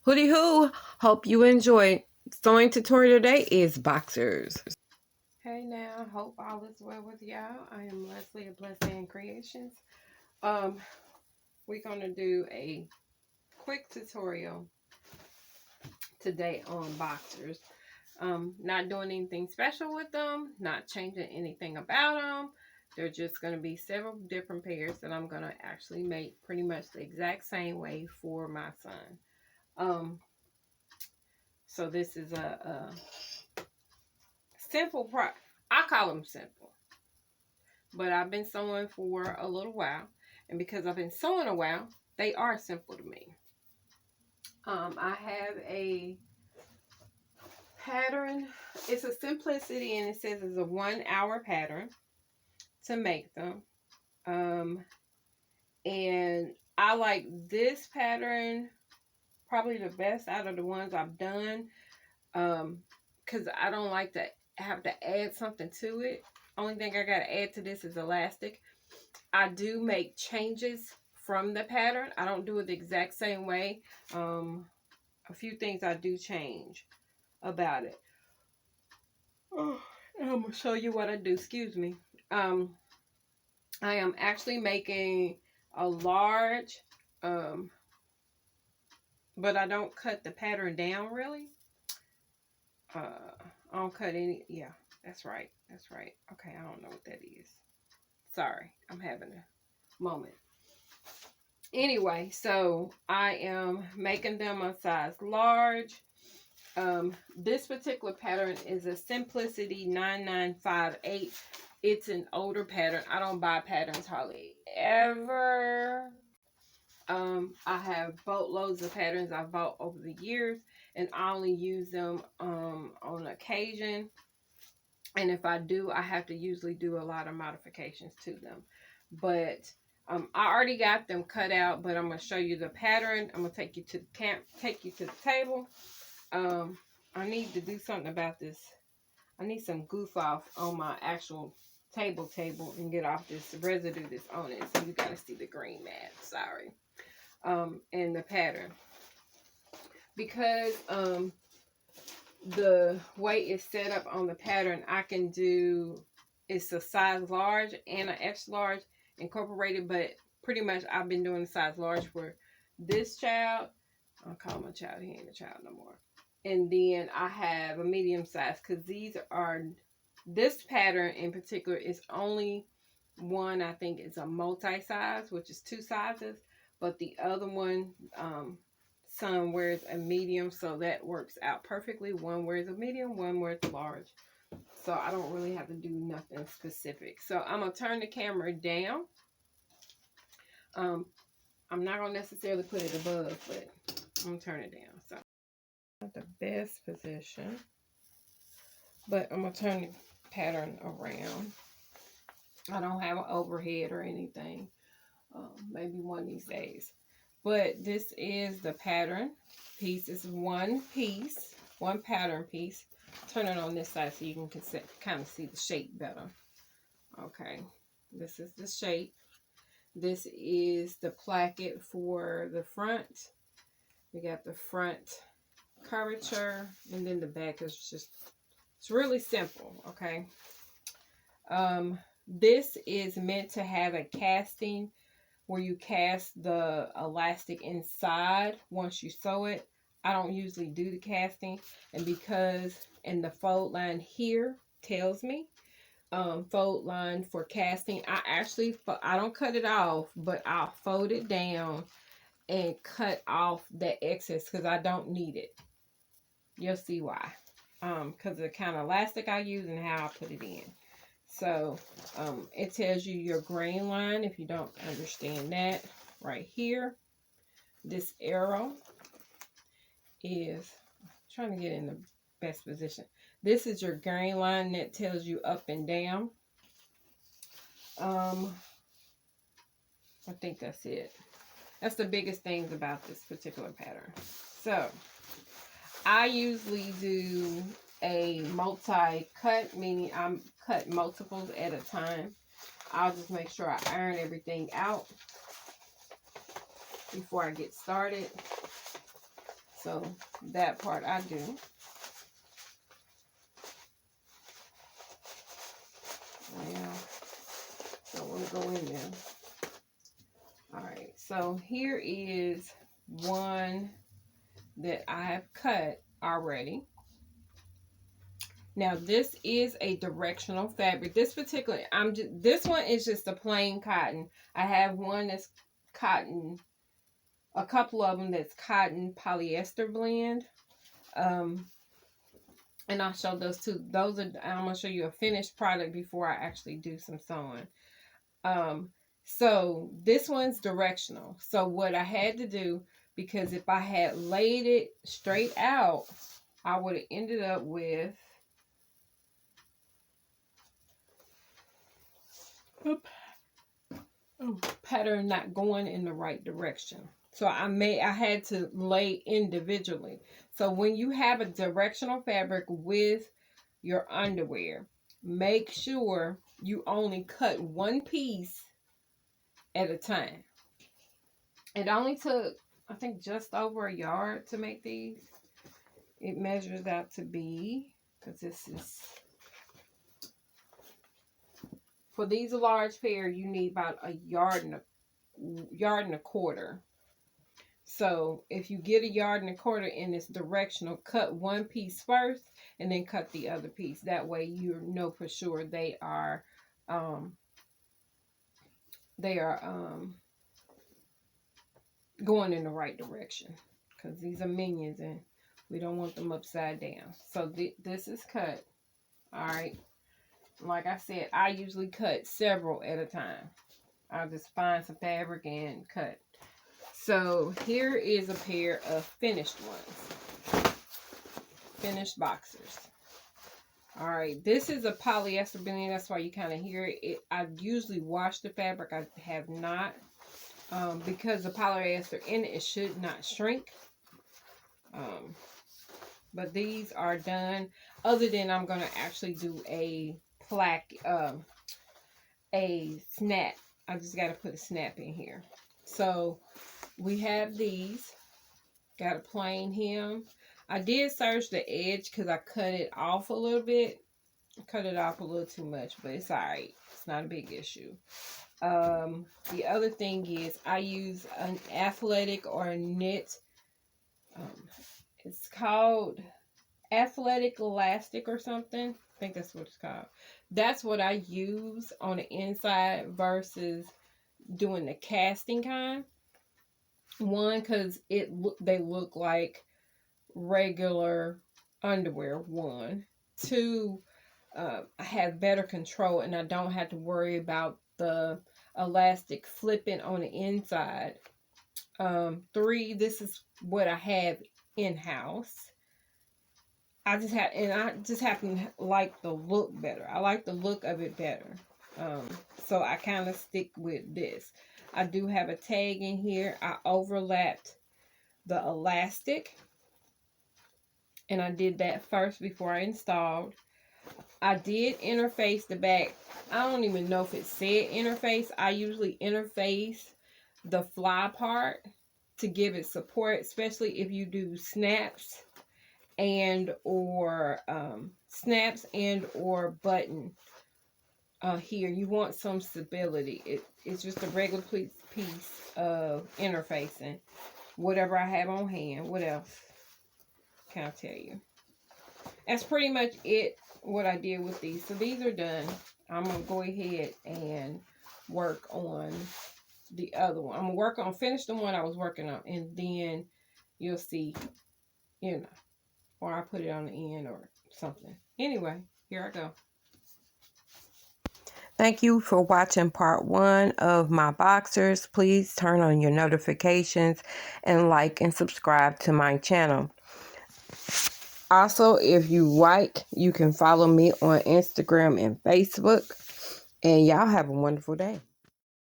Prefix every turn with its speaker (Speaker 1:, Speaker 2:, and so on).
Speaker 1: Hooty hoo! Hope you enjoy. Sewing tutorial today is boxers. Hey now, hope all is well with y'all. I am Leslie of Blessed Creations. We're gonna do a quick tutorial today on boxers. Not doing anything special with them, not changing anything about them. They're just going to be several different pairs that I'm going to actually make pretty much the exact same way for my son. So this is a simple I call them simple, but I've been sewing for a little while, and because I've been sewing a while, they are simple to me. I have a pattern. It's a simplicity, and it says it's a 1 hour pattern to make them. And I like this pattern probably the best out of the ones I've done, because I don't like to have to add something to it. Only thing I got to add to this is elastic. I do make changes from the pattern. I don't do it the exact same way. A few things I do change about it. Oh, I'm going to show you what I do. Excuse me. I am actually making a large, but I don't cut the pattern down really. I don't cut any. Yeah, that's right. That's right. Okay, I don't know what that is. Sorry, I'm having a moment. Anyway, so I am making them a size large. This particular pattern is a Simplicity 9958. It's an older pattern. I don't buy patterns hardly ever. I have boatloads of patterns I've bought over the years, and I only use them on occasion. And if I do, I have to usually do a lot of modifications to them. But I already got them cut out, but I'm gonna show you the pattern. I'm gonna take you to the take you to the table. I need to do something about this. I need some goof off on my actual table and get off this residue that's on it. So you gotta see the green mat. Sorry. And the pattern, because the way it's set up on the pattern, I can do, it's a size large and an extra large incorporated, but pretty much I've been doing the size large for this child. I'll call my child, he ain't a child no more. And then I have a medium size, because these are, this pattern in particular is only one, I think it's a multi-size, which is 2 sizes, but the other one, son wears a medium, so that works out perfectly. One wears a medium, one wears a large, so I don't really have to do nothing specific. So I'm gonna turn the camera down. I'm not gonna necessarily put it above, but I'm gonna turn it down. So not the best position, but I'm gonna turn the pattern around. I don't have an overhead or anything. Maybe one of these days. But this is the pattern piece. It's one piece, one pattern piece. Turn it on this side so you can kind of see the shape better. Okay, this is the shape. This is the placket for the front. We got the front curvature, and then the back is just, it's really simple. Okay. This is meant to have a casting where you cast the elastic inside once you sew it. I don't usually do the casting, and because in the fold line here tells me fold line for casting, I don't cut it off, but I'll fold it down and cut off that excess because I don't need it. You'll see why, because of the kind of elastic I use and how I put it in. So it tells you your grain line if you don't understand that right here. This arrow is, I'm trying to get in the best position. This is your grain line that tells you up and down. I think that's it. That's the biggest things about this particular pattern. So I usually do a multi-cut, meaning I'm cut multiples at a time. I'll just make sure I iron everything out before I get started. So that part I do. Yeah. So we'll go in there. All right. So here is one that I have cut already. Now this is a directional fabric. This one is just a plain cotton. I have one that's cotton, a couple of them that's cotton polyester blend. And I'll show those two. Those are, I'm gonna show you a finished product before I actually do some sewing. So this one's directional. So what I had to do, because if I had laid it straight out, I would have ended up with pattern not going in the right direction. So I had to lay individually. So when you have a directional fabric with your underwear, make sure you only cut one piece at a time. It only took, I think, just over a yard to make these. It measures out to be, because this is, for these large pair, you need about a yard and a quarter. So if you get a yard and a quarter in this directional, cut one piece first and then cut the other piece. That way you know for sure they are going in the right direction, because these are minions and we don't want them upside down. So this is cut. All right. Like I said, I usually cut several at a time. I'll just find some fabric and cut. So here is a pair of finished ones. Finished boxers. All right. This is a polyester blend. That's why you kind of hear it. I usually wash the fabric. I have not. Because the polyester in it should not shrink. But these are done. Other than I'm going to actually do a snap. I just got to put a snap in here. So we have these. Got a plain hem. I did serge the edge because I cut it off a little bit. Cut it off a little too much, but it's alright. It's not a big issue. The other thing is I use an athletic or a knit. It's called athletic elastic or something. I think that's what it's called. That's what I use on the inside versus doing the casting kind. One, because they look like regular underwear. One. Two, I have better control and I don't have to worry about the elastic flipping on the inside. Three, this is what I have in-house. I just happen to like the look better. I like the look of it better. So I kind of stick with this. I do have a tag in here. I overlapped the elastic. And I did that first before I installed. I did interface the back. I don't even know if it said interface. I usually interface the fly part to give it support, especially if you do snaps and or button here. You want some stability. It's just a regular piece of interfacing. Whatever I have on hand. What else can I tell you? That's pretty much it, what I did with these. So these are done. I'm going to go ahead and work on the other one. I'm going to finish the one I was working on. And then you'll see, or I put it on the end or something. Anyway, here I go. Thank you for watching part 1 of my boxers. Please turn on your notifications and like and subscribe to my channel. Also, if you like, you can follow me on Instagram and Facebook. And y'all have a wonderful day.